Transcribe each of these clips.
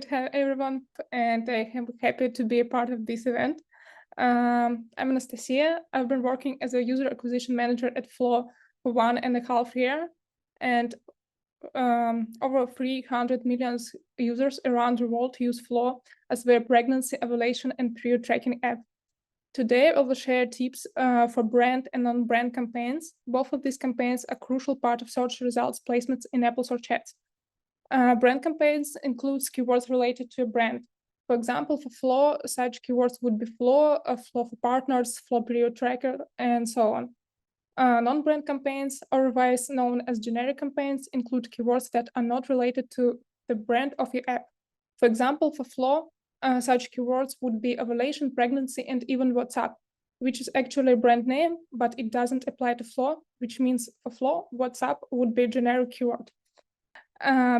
Hi everyone, and I am happy to be a part of this event. I'm Anastasia. I've been working as a user acquisition manager at Flow for 1.5 years, and over 300 million users around the world use Flow as their pregnancy evaluation and period tracking app. Today, I will share tips for brand and non-brand campaigns. Both of these campaigns are a crucial part of search results placements in Apple search ads. Brand campaigns includes keywords related to a brand. For example, for Flow, such keywords would be Flow, Flow for partners, Flow period tracker, and so on. Non-brand campaigns, otherwise known as generic campaigns, include keywords that are not related to the brand of your app. For example, for Flow, such keywords would be ovulation, pregnancy, and even WhatsApp, which is actually a brand name, but it doesn't apply to Flow, which means for Flow, WhatsApp would be a generic keyword.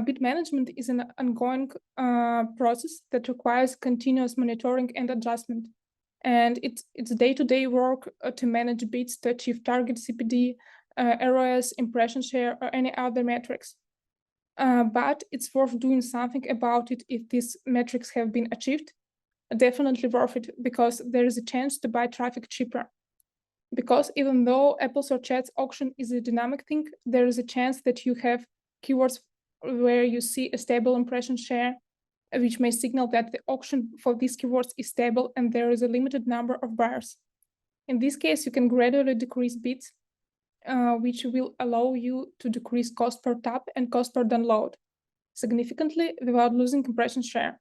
Bid management is an ongoing process that requires continuous monitoring and adjustment. And it's day-to-day work to manage bids to achieve target CPD, ROS, impression share, or any other metrics. But it's worth doing something about it if these metrics have been achieved. Definitely worth it because there is a chance to buy traffic cheaper. Because even though Apple Search Ads auction is a dynamic thing, there is a chance that you have keywords where you see a stable impression share, which may signal that the auction for these keywords is stable and there is a limited number of buyers. In this case, you can gradually decrease bids, which will allow you to decrease cost per tap and cost per download significantly without losing impression share.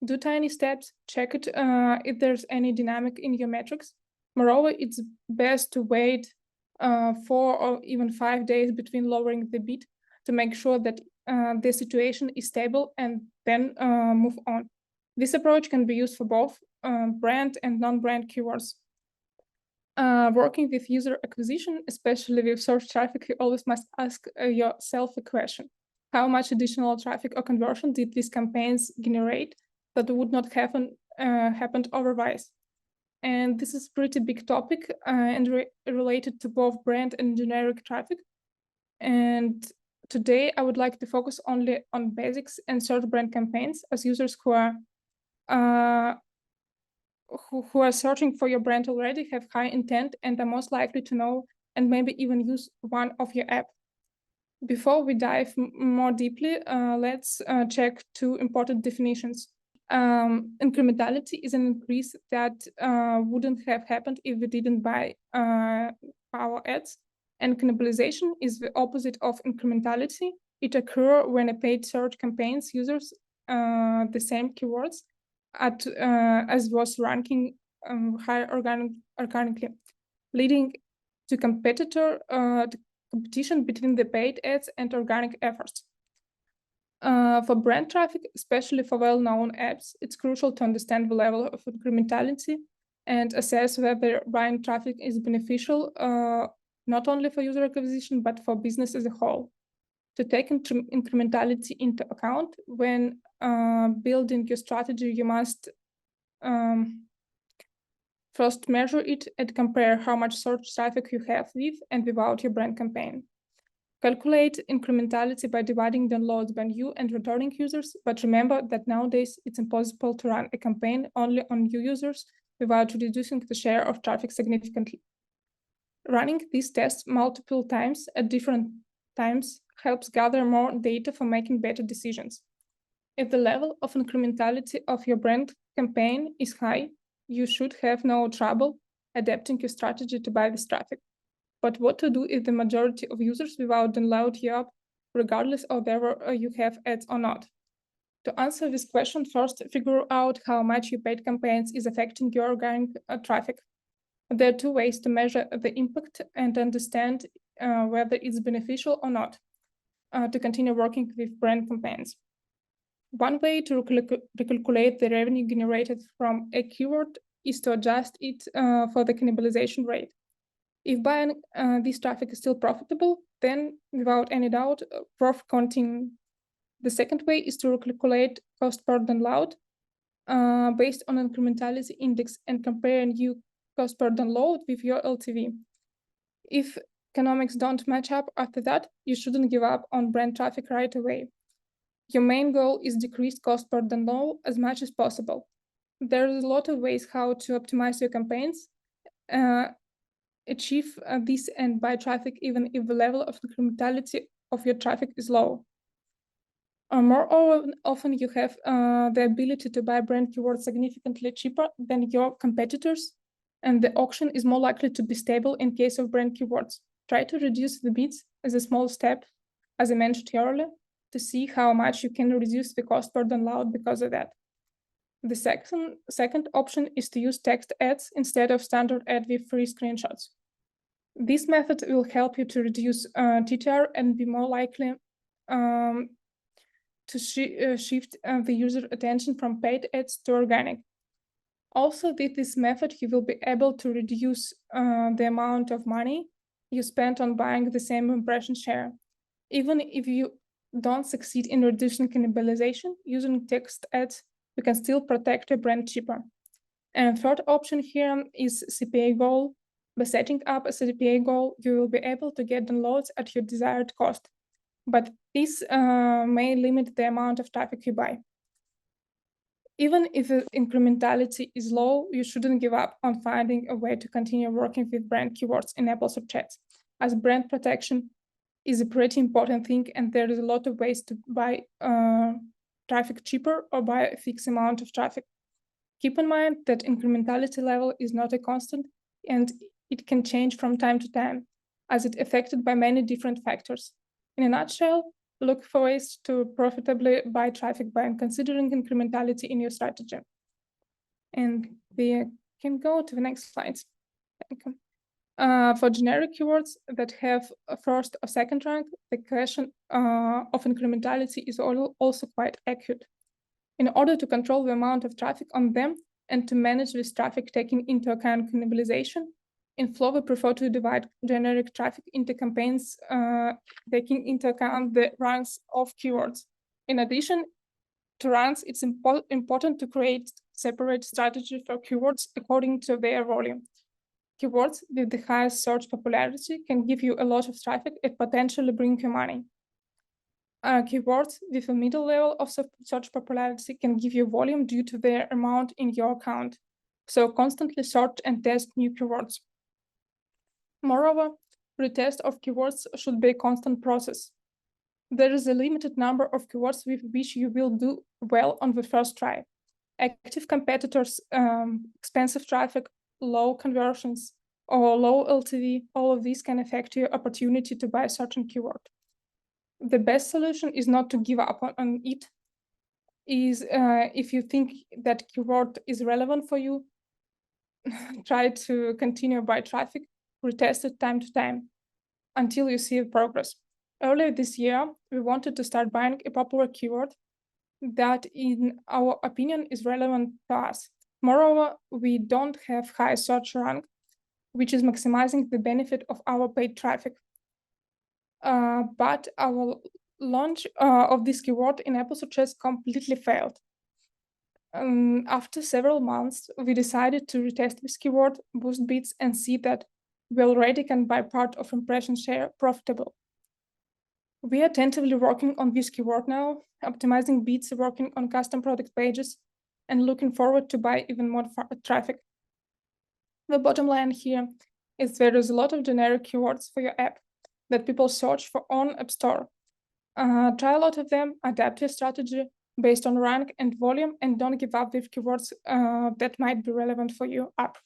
Do tiny steps, check it if there's any dynamic in your metrics. Moreover, it's best to wait 4 or even 5 days between lowering the bid to make sure that the situation is stable and then move on. This approach can be used for both brand and non-brand keywords. Working with user acquisition, especially with search traffic, you always must ask yourself a question. How much additional traffic or conversion did these campaigns generate that would not have happened otherwise? And this is a pretty big topic and related to both brand and generic traffic. And today, I would like to focus only on basics and search brand campaigns, as users who are searching for your brand already have high intent and are most likely to know and maybe even use one of your app. Before we dive more deeply, let's check 2 important definitions. Incrementality is an increase that wouldn't have happened if we didn't buy our ads. And cannibalization is the opposite of incrementality. It occurs when a paid search campaigns users the same keywords as was ranking higher organically, leading to competition between the paid ads and organic efforts. For brand traffic, especially for well-known apps, it's crucial to understand the level of incrementality and assess whether buying traffic is beneficial not only for user acquisition, but for business as a whole. To take incrementality into account when building your strategy, you must first measure it and compare how much search traffic you have with and without your brand campaign. Calculate incrementality by dividing downloads by new and returning users, but remember that nowadays it's impossible to run a campaign only on new users without reducing the share of traffic significantly. Running these tests multiple times at different times helps gather more data for making better decisions. If the level of incrementality of your brand campaign is high, you should have no trouble adapting your strategy to buy this traffic. But what to do if the majority of users without download your app, regardless of whether you have ads or not? To answer this question, first figure out how much your paid campaigns is affecting your organic traffic. There are 2 ways to measure the impact and understand whether it's beneficial or not to continue working with brand campaigns. One way to recalculate the revenue generated from a keyword is to adjust it for the cannibalization rate. If buying this traffic is still profitable, then without any doubt, worth continuing. The second way is to recalculate cost per download based on incrementality index and compare new cost per download with your LTV. If economics don't match up after that, you shouldn't give up on brand traffic right away. Your main goal is decrease cost per download as much as possible. There's a lot of ways how to optimize your campaigns, achieve this and buy traffic even if the level of incrementality of your traffic is low. More often you have the ability to buy brand keywords significantly cheaper than your competitors, and the auction is more likely to be stable in case of brand keywords. Try to reduce the bids as a small step, as I mentioned earlier, to see how much you can reduce the cost per download because of that. The second option is to use text ads instead of standard ad with free screenshots. This method will help you to reduce TTR and be more likely to shift the user attention from paid ads to organic. Also, with this method, you will be able to reduce the amount of money you spend on buying the same impression share. Even if you don't succeed in reducing cannibalization using text ads, you can still protect your brand cheaper. And third option here is CPA goal. By setting up a CPA goal, you will be able to get downloads at your desired cost, but this may limit the amount of traffic you buy. Even if the incrementality is low, you shouldn't give up on finding a way to continue working with brand keywords in Apple search ads, as brand protection is a pretty important thing, and there is a lot of ways to buy traffic cheaper or buy a fixed amount of traffic. Keep in mind that incrementality level is not a constant, and it can change from time to time, as it's affected by many different factors. In a nutshell, look for ways to profitably buy traffic by considering incrementality in your strategy. And we can go to the next slides. Thank you. For generic keywords that have a first or second rank, the question of incrementality is also quite accurate. In order to control the amount of traffic on them and to manage this traffic taking into account cannibalization, in Flow, we prefer to divide generic traffic into campaigns taking into account the ranks of keywords. In addition to ranks, it's important to create separate strategy for keywords according to their volume. Keywords with the highest search popularity can give you a lot of traffic and potentially bring you money. Keywords with a middle level of search popularity can give you volume due to their amount in your account. So constantly search and test new keywords. Moreover, retest of keywords should be a constant process. There is a limited number of keywords with which you will do well on the first try. Active competitors, expensive traffic, low conversions, or low LTV, all of these can affect your opportunity to buy a certain keyword. The best solution is not to give up on it. If you think that keyword is relevant for you, try to continue buy traffic, retest it time to time until you see progress. Earlier this year, we wanted to start buying a popular keyword that, in our opinion, is relevant to us. Moreover, we don't have high search rank, which is maximizing the benefit of our paid traffic. But our launch of this keyword in Apple search ads completely failed. After several months, we decided to retest this keyword, boost bids, and see that we already can buy part of impression share profitable. We are attentively working on this keyword now, optimizing bids, working on custom product pages, and looking forward to buy even more traffic. The bottom line here is there is a lot of generic keywords for your app that people search for on App Store. Try a lot of them, adapt your strategy based on rank and volume, and don't give up with keywords that might be relevant for your app.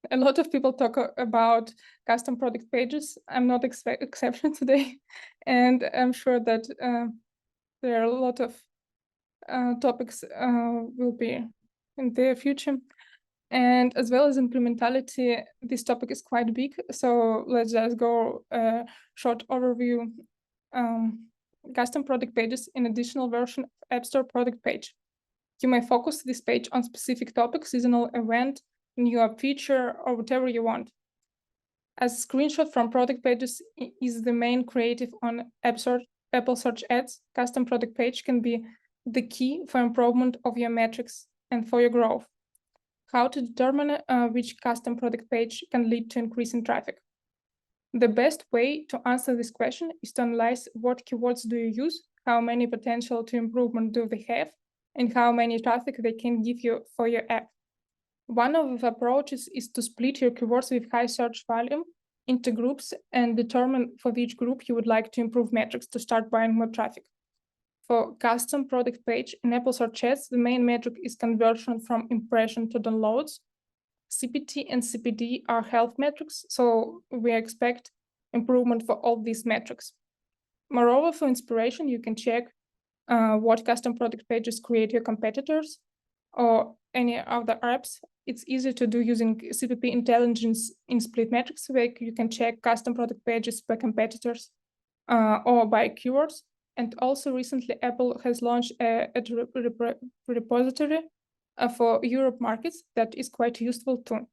A lot of people talk about custom product pages. I'm not exception today, and I'm sure that there are a lot of topics will be in the future. And as well as incrementality, this topic is quite big. So let's just go a short overview. Custom product pages in additional version of App Store product page. You may focus this page on specific topic, seasonal event, new app feature, or whatever you want. As screenshot from product pages is the main creative on Apple search ads, custom product page can be the key for improvement of your metrics and for your growth. How to determine which custom product page can lead to increase in traffic? The best way to answer this question is to analyze what keywords do you use how many potential to improvement do they have, and how many traffic they can give you for your app. One of the approaches is to split your keywords with high search volume into groups and determine for which group you would like to improve metrics to start buying more traffic. For custom product page in Apple Search Ads, the main metric is conversion from impression to downloads. CPT and CPD are health metrics, so we expect improvement for all these metrics. Moreover, for inspiration, you can check what custom product pages create your competitors or any other apps. It's easy to do using CPP intelligence in SplitMetrics, where you can check custom product pages by competitors or by keywords. And also recently, Apple has launched a repository for Europe markets that is quite useful too.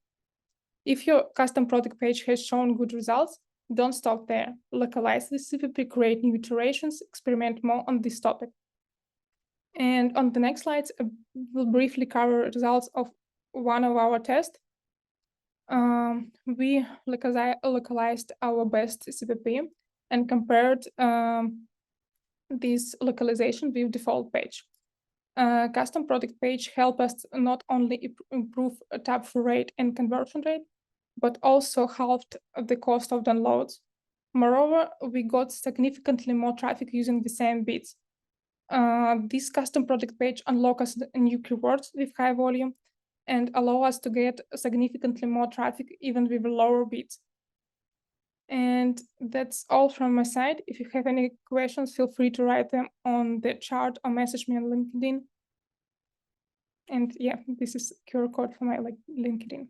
If your custom product page has shown good results, don't stop there. Localize the CPP, create new iterations, experiment more on this topic. And on the next slides, we'll briefly cover results of one of our tests. We localized our best CPP and compared this localization with default page. Custom product page help us not only improve tap-through rate and conversion rate, but also halved the cost of downloads. Moreover, we got significantly more traffic using the same bids. This custom product page unlocks us new keywords with high volume and allow us to get significantly more traffic even with lower bids. And that's all from my side. If you have any questions, feel free to write them on the chat or message me on LinkedIn. And yeah, this is QR code for my LinkedIn.